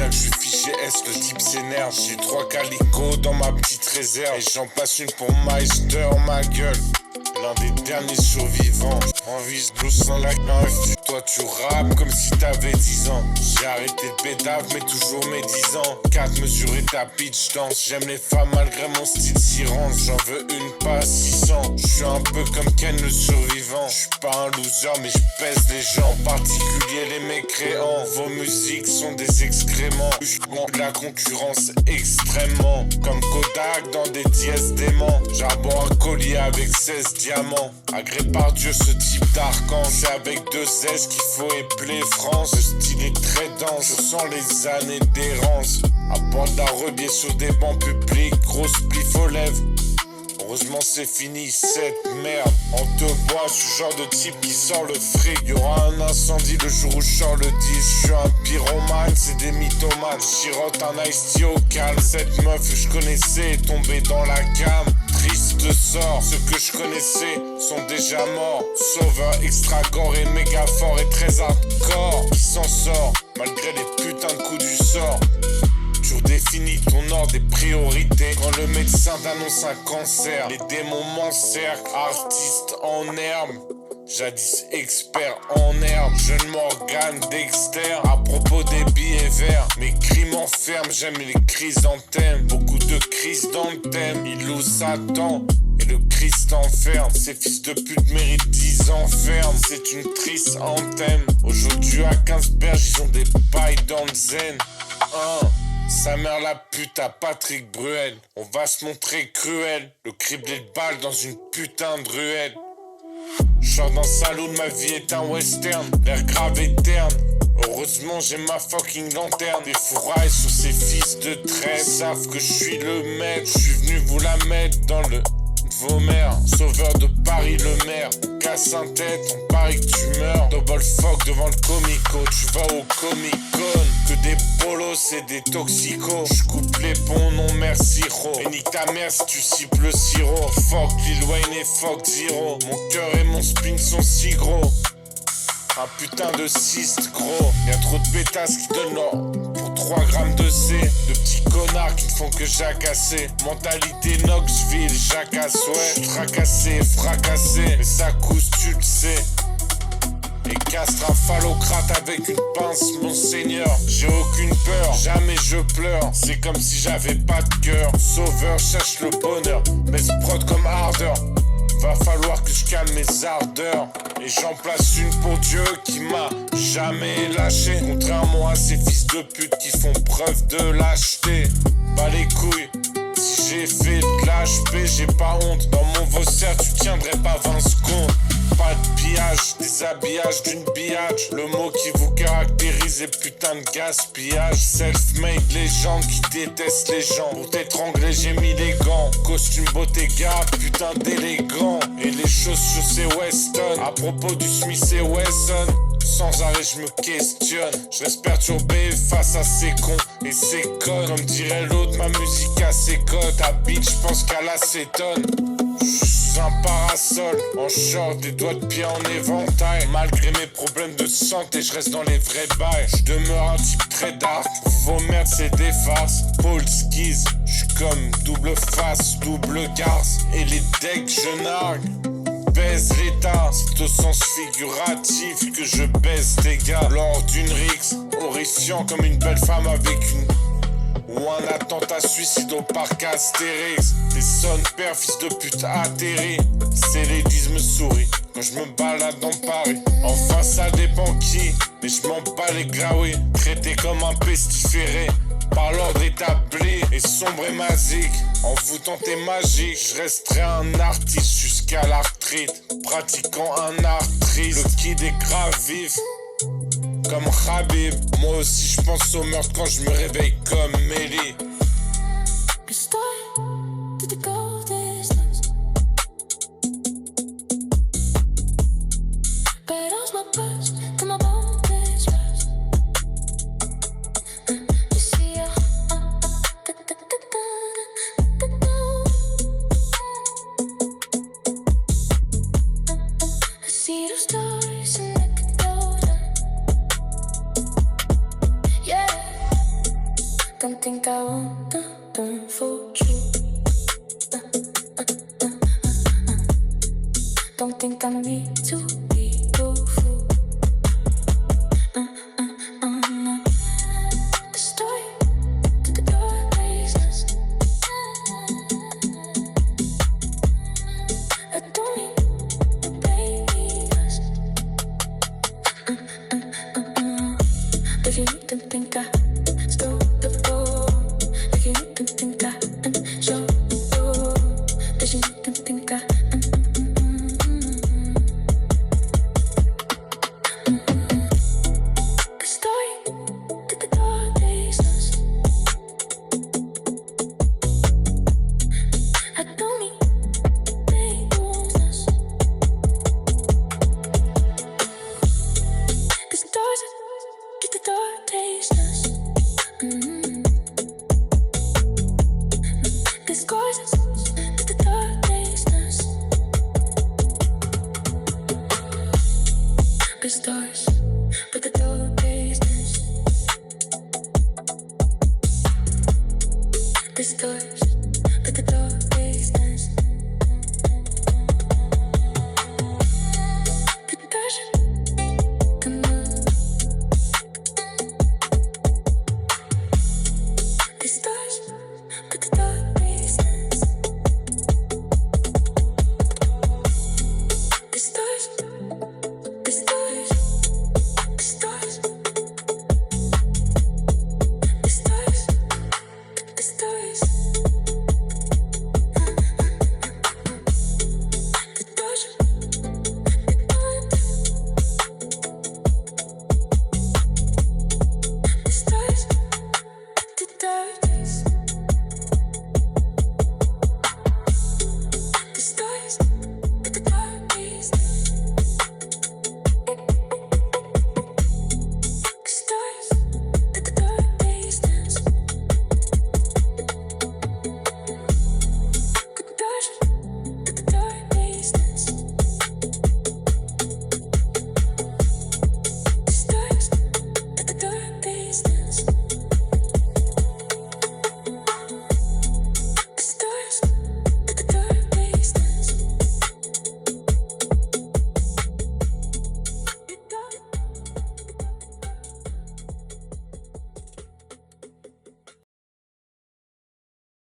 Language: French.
bien que je suis fiché S, le type s'énerve. J'ai 3 calicots dans ma petite réserve. Et j'en passe une pour Meister, ma gueule. L'un des derniers survivants. Envie de blues sans la knife. Toi tu rappes comme si t'avais 10 ans. J'ai arrêté de bédave mais toujours mes 10 ans. 4 mesurer ta pitch danse. J'aime les femmes malgré mon style sirance. J'en veux une pas 600. J'suis un peu comme Ken le survivant. J'suis pas un loser mais j'pèse les gens. En particulier les mécréants. Vos musiques sont des excréments. J'prends de la concurrence extrêmement. Comme Kodak dans des dièses déments. J'arbore un collier avec 16 diamants. Agré par Dieu ce type d'archange. C'est avec 2 S qu'il faut épeler France. Le style est très dense. Je sens les années d'errance. À boire de la rebier sur des bancs publics. Grosse plif aux lèvres. Heureusement c'est fini cette merde. En 2 bois, je suis genre de type qui sort le fric. Y'aura un incendie le jour où je sors le 10. Je suis un pyromane, c'est des mythomanes. Chirote un ice tea au calme. Cette meuf que je connaissais est tombée dans la cam. Triste sort, ceux que je connaissais sont déjà morts. Sauveur extra gore et méga fort et très hardcore. Qui s'en sort malgré les putains de coups du sort. Tu redéfinis ton ordre des priorités. Quand le médecin t'annonce un cancer, les démons m'encerclent. Artiste en herbe, jadis expert en herbe. Jeune Morgan Dexter. À propos des billets verts, mes cris m'enferment. J'aime les chrysanthèmes. Beaucoup de crises dans le thème. Il loue Satan et le Christ enferme. Ces fils de pute méritent 10 ans ferme. C'est une triste antenne. Aujourd'hui à 15 berges, ils ont des pailles dans le zen. Sa mère la pute à Patrick Bruel. On va se montrer cruel. Le criblé de balles dans une putain de ruelle. J'sors dans le saloon, ma vie est un western. L'air grave et terne. Heureusement j'ai ma fucking lanterne. Des fourrailles sur ces fils de traite. Savent que je suis le maître. Je suis venu vous la mettre dans le vos mères. Sauveur de Paris le maire. On casse un tête, on parie que tu meurs. Double fuck devant le comico. Tu vas au Comic Con. Que des bolos et des toxicos. J'coupe les ponts, non merci ro. Et nique ta mère si tu cibles le sirop. Fuck Lil Wayne et fuck Zero. Mon cœur et mon spin sont si gros. Un putain de cyste gros. Y'a trop de pétasses qui donnent leur pour 3 grammes de C. De petits connards qui ne font que jacasser. Mentalité Knoxville, jacasse ouais. Tracassé, fracassé. Mais ça cousse tu le sais. Et castre un phallocrate avec une pince, monseigneur. J'ai aucune peur, jamais je pleure. C'est comme si j'avais pas de cœur. Sauveur cherche le bonheur, mais ce prod comme ardeur. Va falloir que je calme mes ardeurs. Et j'en place une pour Dieu qui m'a jamais lâché. Contrairement à ces fils de pute qui font preuve de lâcheté. Bah les couilles, si j'ai fait de l'HP, j'ai pas honte. Dans mon vaussaire, tu tiendrais pas 20 secondes. Pas de pillage, déshabillage d'une billage. Le mot qui vous caractérise est putain de gaspillage. Self-made légende qui déteste les gens. Pour t'étrangler j'ai mis les gants. Costume Bottega, putain d'élégant. Et les chaussures c'est Weston. À propos du Smith et Wesson, sans arrêt je me questionne. Je reste perturbé face à ces cons et ces connes. Comme dirait l'autre, ma musique a ses codes. À beat, j'pense qu'à l'acétone. Un parasol en short, des doigts de pied en éventail. Malgré mes problèmes de santé, je reste dans les vrais bails. Je demeure un type très dark. Vos merdes c'est des farces. Paul Skis, je suis comme double face, double garce. Et les decks je nargue. Baise l'état, c'est au sens figuratif que je baise tes gars. Lors d'une rixe, horrifiant comme une belle femme avec une ou un attentat suicide au parc Astérix. Des sonnes pères, fils de pute atterris. C'est les 10 me souris quand je me balade dans Paris. Enfin ça dépend qui, mais je m'en bats les graouis. Traité comme un pestiféré par l'ordre établi et sombre et magique. En vous tentez magique, je resterai un artiste jusqu'à l'arthrite. Pratiquant un art triste, le kid est grave vif comme Khabib. Moi aussi je pense au meurtre quand je me réveille comme Mélie. think I want them for true. Don't think I need to be your fool. No. The story to the door places. I don't need to play us. If you don't think I stole the ball, if you don't think I show you, if you don't think I the story to the door places. I don't need business. Cause doors to the door places. Cause doors to the door places. Cause doors to the door places. This door.